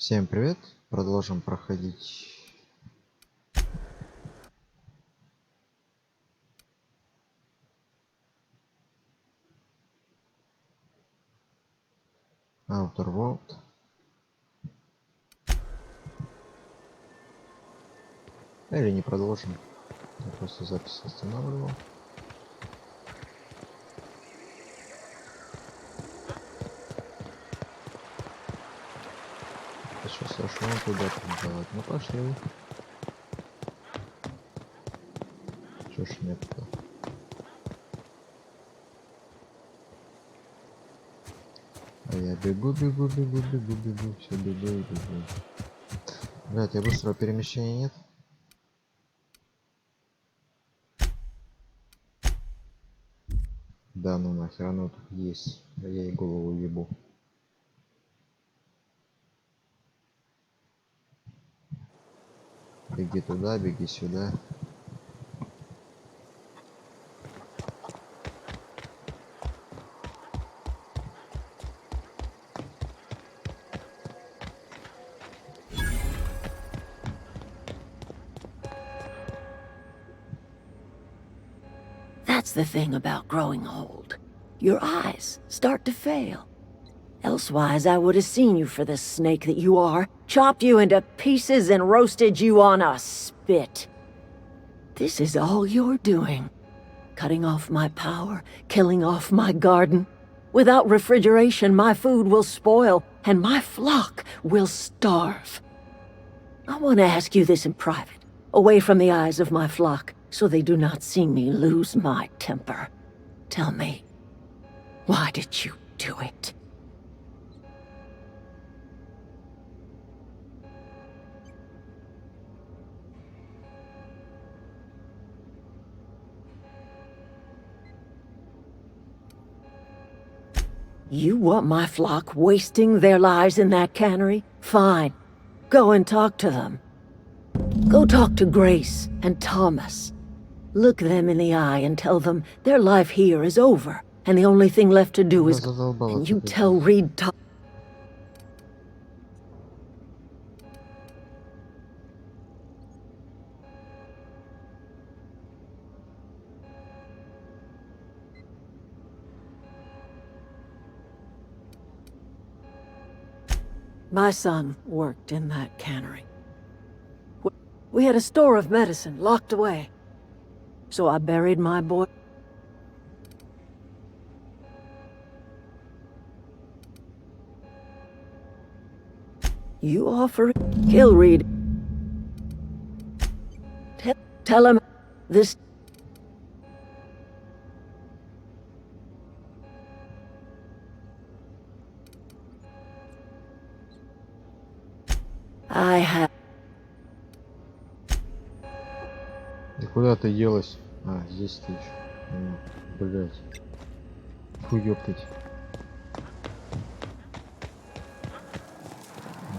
Всем привет! Продолжим проходить Outer World. Или не продолжим. Я просто запись останавливал. Сейчас сошло туда делать. Ну пошли. Чё ж нет-то? А я бегу, все бегу и бегу. Блять, я быстрого перемещения нет. Да ну нахер, оно тут есть. Да я и голову ебу. Беги туда, беги сюда. That's the thing about growing old. Your eyes start to fail. Elsewise, I would have seen you for the snake that you are, chopped you into pieces and roasted you on a spit. This is all you're doing. Cutting off my power, killing off my garden. Without refrigeration, my food will spoil, and my flock will starve. I want to ask you this in private, away from the eyes of my flock, so they do not see me lose my temper. Tell me, why did you do it? You want my flock wasting their lives in that cannery? Fine. Go and talk to them. Go talk to Grace and Thomas. Look them in the eye and tell them their life here is over, and the only thing left to do is... And you tell Reed Thomas... My son worked in that cannery. We had a store of medicine locked away. So I buried my boy. You offer it? Kill Reed. Tell him this... I have... И куда ты делась? А, здесь ты еще. Блять. Фу, ёптать.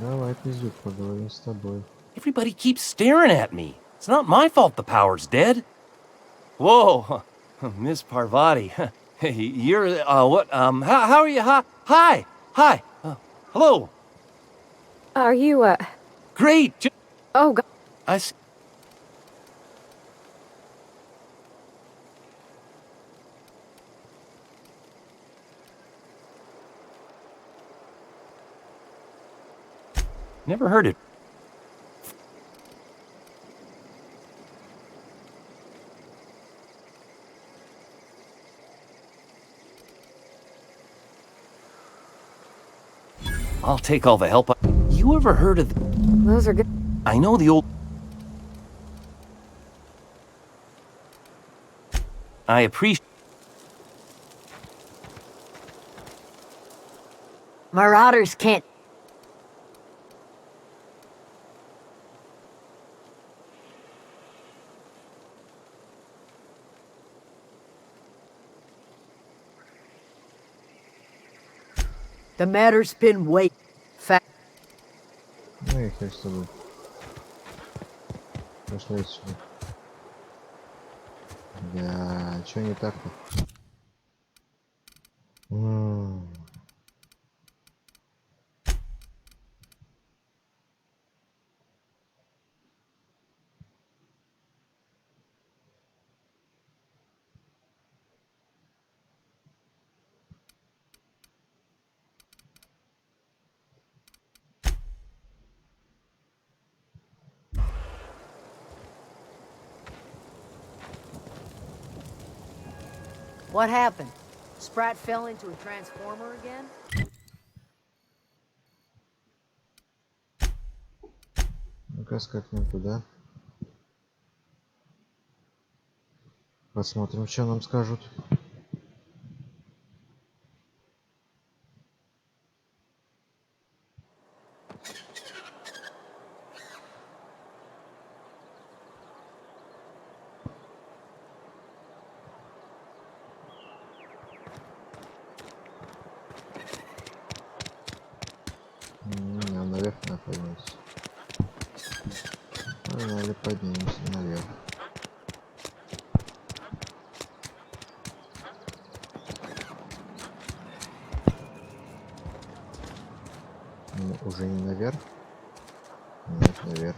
Давай, пиздюк, поговорим с тобой. Everybody keeps staring at me. It's not my fault the power's dead. Whoa, Miss Parvati. You're, what, how are you? Hi. Hello. Are you, Great. Oh, God. I never heard it. I'll take all the help. You ever heard of Those are good. I know the old... I appreciate... Marauders can't... The matter's been wait. Ну и хер с тобой. Пошли отсюда. Да, чё не так-то? What happened? Sprat fell into a transformer again? Ну-ка скакнем туда. Посмотрим, что нам скажут. Нам наверх надо подняться. Погнали, поднимемся наверх. Ну, уже не наверх? Нет, наверх.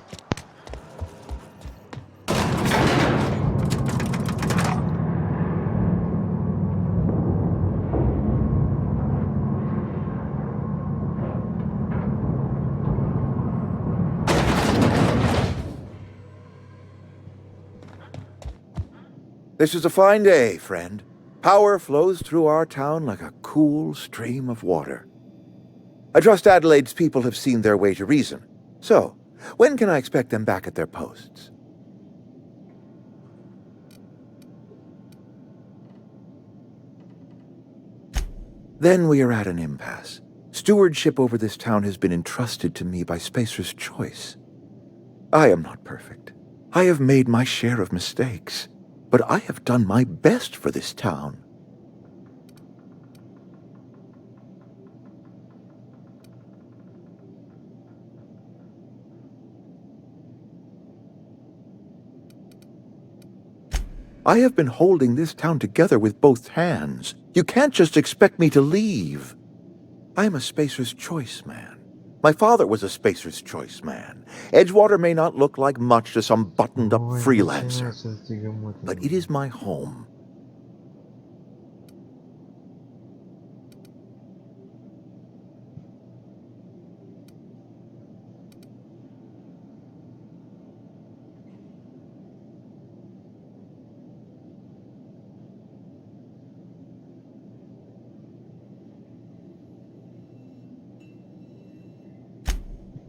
This is a fine day, friend. Power flows through our town like a cool stream of water. I trust Adelaide's people have seen their way to reason. So, when can I expect them back at their posts? Then we are at an impasse. Stewardship over this town has been entrusted to me by Spacer's Choice. I am not perfect. I have made my share of mistakes. But I have done my best for this town. I have been holding this town together with both hands. You can't just expect me to leave. I am a Spacer's Choice man. My father was a Spacer's Choice man. Edgewater may not look like much to some buttoned-up freelancer, but it is my home.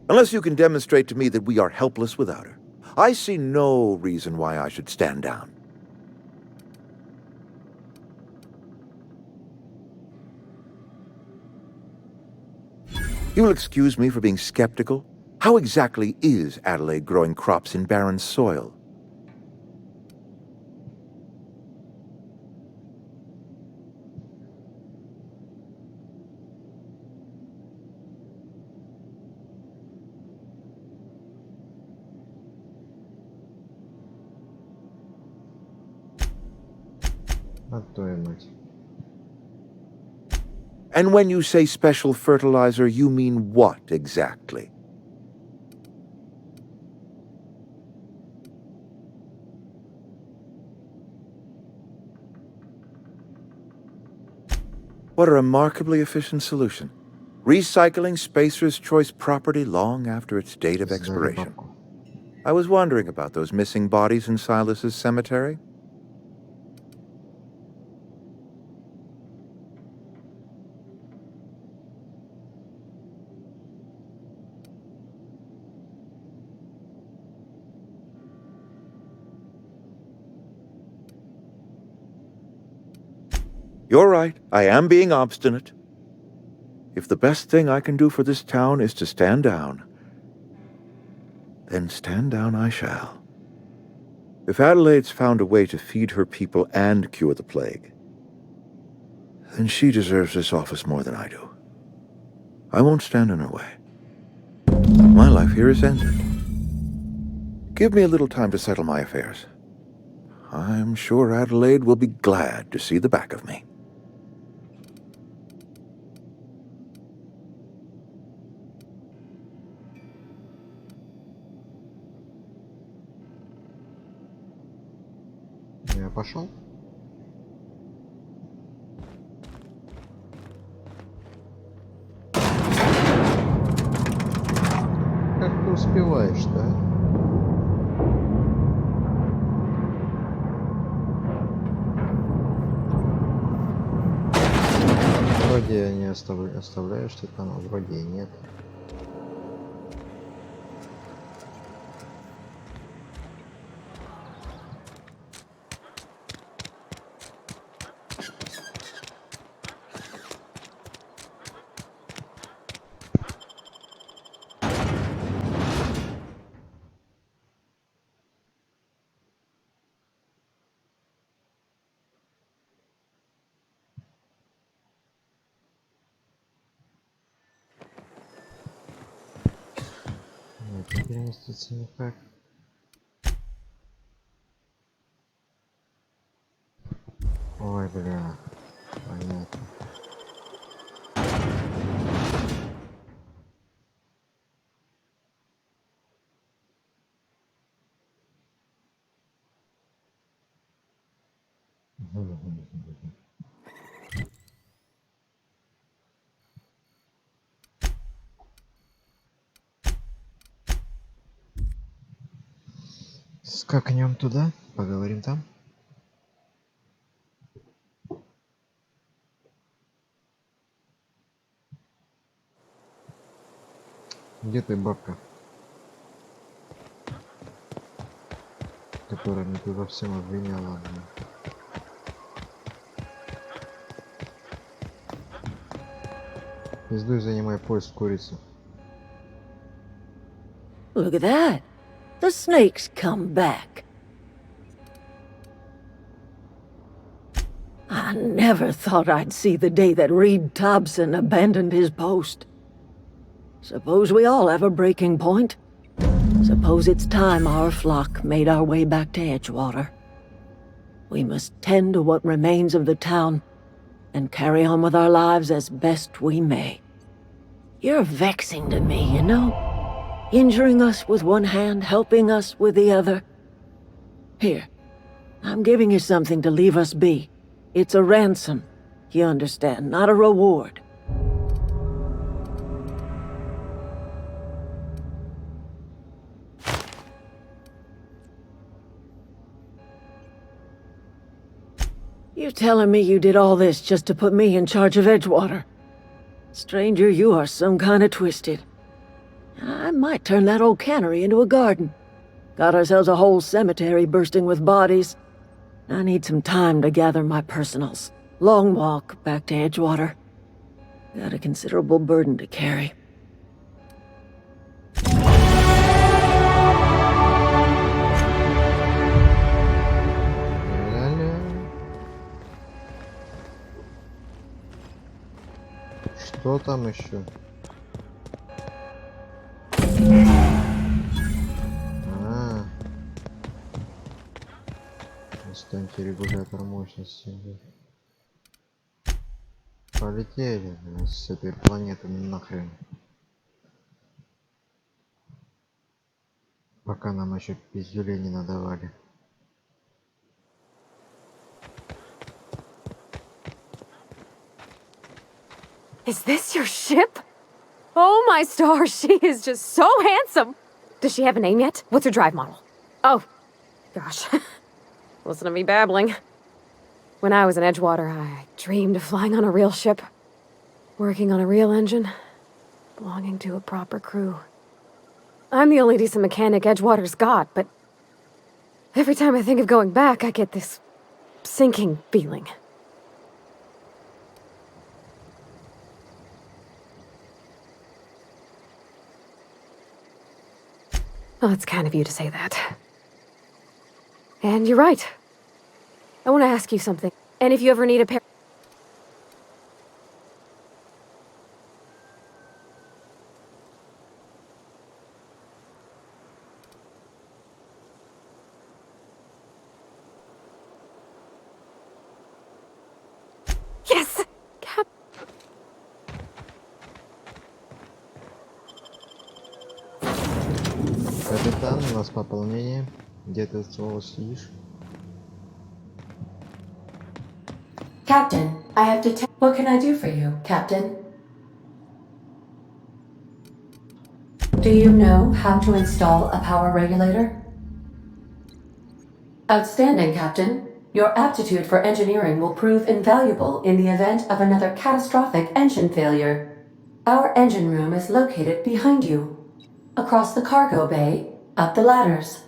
Unless you can demonstrate to me that we are helpless without her, I see no reason why I should stand down. You will excuse me for being skeptical. How exactly is Adelaide growing crops in barren soil? And when you say special fertilizer, you mean what exactly? What a remarkably efficient solution. Recycling Spacer's Choice property long after its date of expiration. I was wondering about those missing bodies in Silas's cemetery. You're right, I am being obstinate. If the best thing I can do for this town is to stand down, then stand down I shall. If Adelaide's found a way to feed her people and cure the plague, then she deserves this office more than I do. I won't stand in her way. My life here is ended. Give me a little time to settle my affairs. I'm sure Adelaide will be glad to see the back of me. Я пошел. Как ты успеваешь-то, а? идее не оставляешь ты там, вроде и нет. Нет, переместиться никак. Ой, бля. Понятно. Скакнем туда, поговорим там. Где ты, бабка? Которая меня тут во всем обвиняла. Блин. Пиздуй, занимай поезд курицу. Look at that. The snake's come back. I never thought I'd see the day that Reed Thompson abandoned his post. Suppose we all have a breaking point. Suppose it's time our flock made our way back to Edgewater. We must tend to what remains of the town and carry on with our lives as best we may. You're vexing to me, you know? Injuring us with one hand, helping us with the other. Here, I'm giving you something to leave us be. It's a ransom, you understand, not a reward. You telling me you did all this just to put me in charge of Edgewater? Stranger, you are some kind of twisted. I might turn that old cannery into a garden. Got ourselves a whole cemetery bursting with bodies. I need some time to gather my personals. Long walk back to Edgewater. Got a considerable burden to carry. Что там еще? Достаньте регулятор мощности. Полетели с этой планеты нахрен. Пока нам еще пиздюлей не надавали. Is this your ship? Oh my stars, she is just so handsome. Does she have a name yet? What's her drive model? Oh, gosh. Listen to me babbling. When I was in Edgewater, I dreamed of flying on a real ship, working on a real engine, belonging to a proper crew. I'm the only decent mechanic Edgewater's got, but every time I think of going back, I get this sinking feeling. Well, it's kind of you to say that. And you're right. I want to ask you something. And if you ever need a pair... Yes! Капитан, у нас пополнение. Где ты снова сидишь? Captain, I have to what can I do for you, Captain? Do you know how to install a power regulator? Outstanding, Captain. Your aptitude for engineering will prove invaluable in the event of another catastrophic engine failure. Our engine room is located behind you. Across the cargo bay, up the ladders.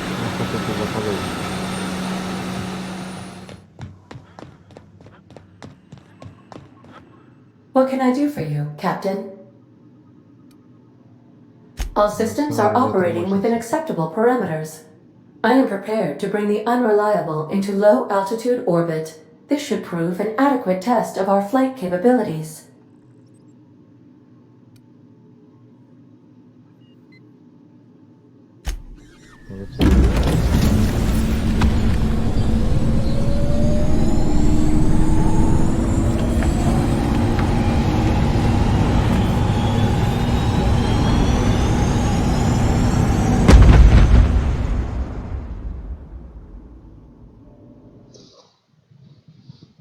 Ну, как это заполнить? What can I do for you, Captain? All systems are operating within acceptable parameters. I am prepared to bring the unreliable into low-altitude orbit. This should prove an adequate test of our flight capabilities.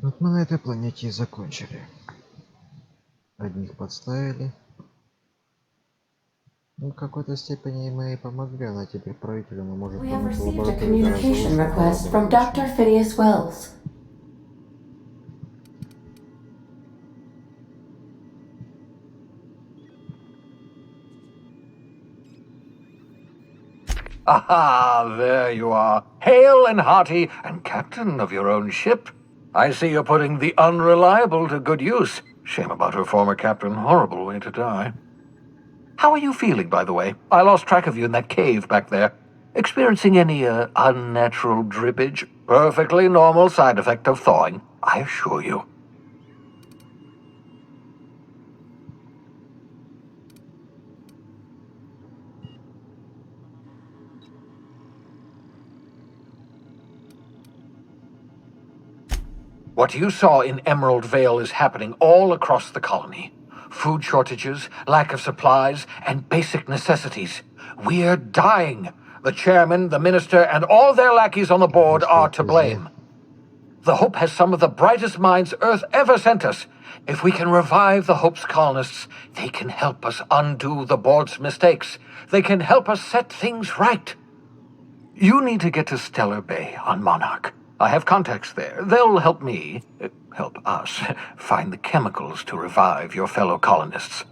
Вот мы на этой планете и закончили. Одних подставили. Ну, в какой-то степени мы и помогли, она теперь правителю, но может We have помочь received a лаборатории гораздо communication лучше request from поработать. Dr. Phineas Wells. Aha, there you are, hale and hearty, and captain of your own ship. I see you're putting the unreliable to good use. Shame about her former captain, horrible way to die. How are you feeling, by the way? I lost track of you in that cave back there. Experiencing any, unnatural drippage? Perfectly normal side effect of thawing, I assure you. What you saw in Emerald Vale is happening all across the colony. Food shortages, lack of supplies, and basic necessities. We're dying. The chairman, the minister, and all their lackeys on the board are to blame. The Hope has some of the brightest minds Earth ever sent us. If we can revive the Hope's colonists, they can help us undo the board's mistakes. They can help us set things right. You need to get to Stellar Bay on Monarch. I have contacts there. They'll help me, help us, find the chemicals to revive your fellow colonists.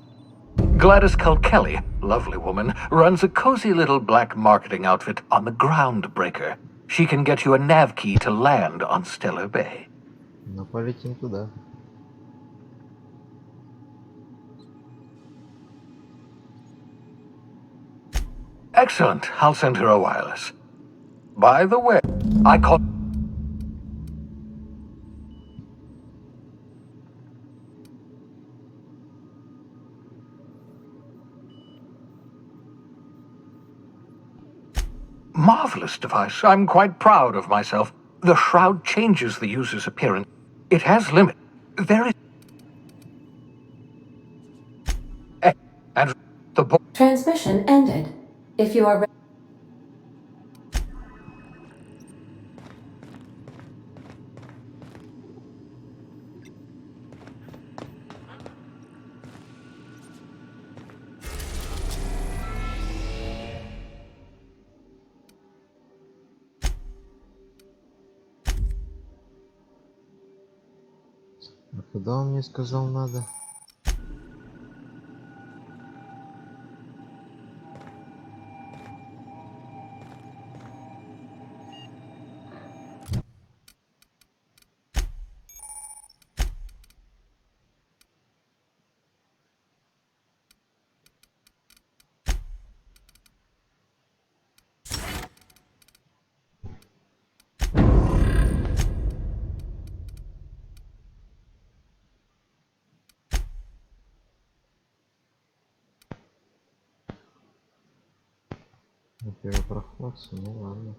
Gladys Kelly, lovely woman, runs a cozy little black marketing outfit on the Groundbreaker. She can get you a nav key to land on Stellar Bay. Ну, полетим туда. Excellent. I'll send her a wireless. By the way, I call... Marvelous device. I'm quite proud of myself. The shroud changes the user's appearance. It has limit. There is... And the book... Transmission ended. If you are ready. А куда он мне сказал надо? Первопроходцы, ну ладно.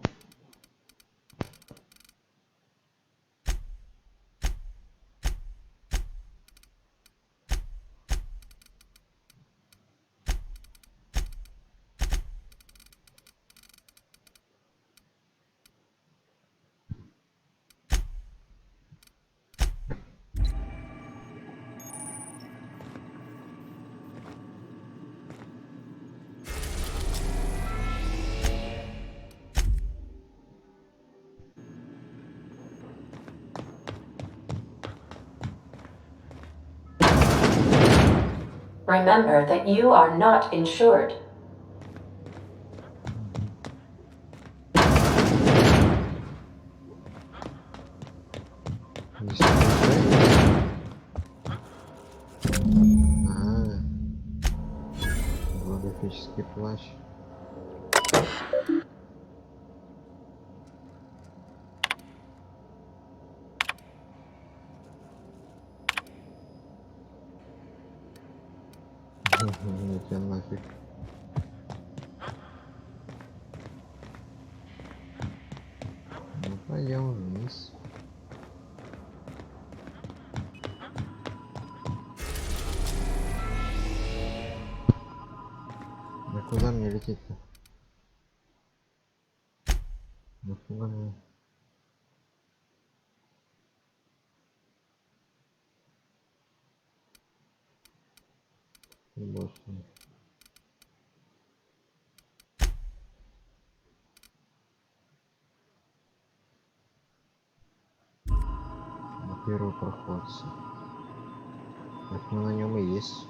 Remember that you are not insured. Здесь такой голографический плащ. Ну тебя нафиг. Ну пойдем вниз. Да куда мне лететь-то? Нафига мне? Больше. На первый проход. Так мы на нем и есть.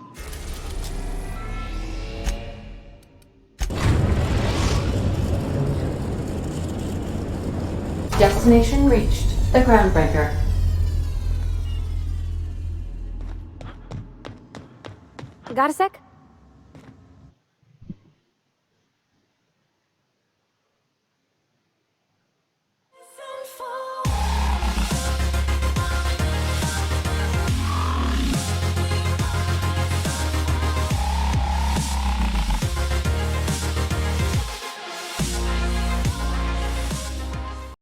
Destination reached. The Groundbreaker. Got a sec?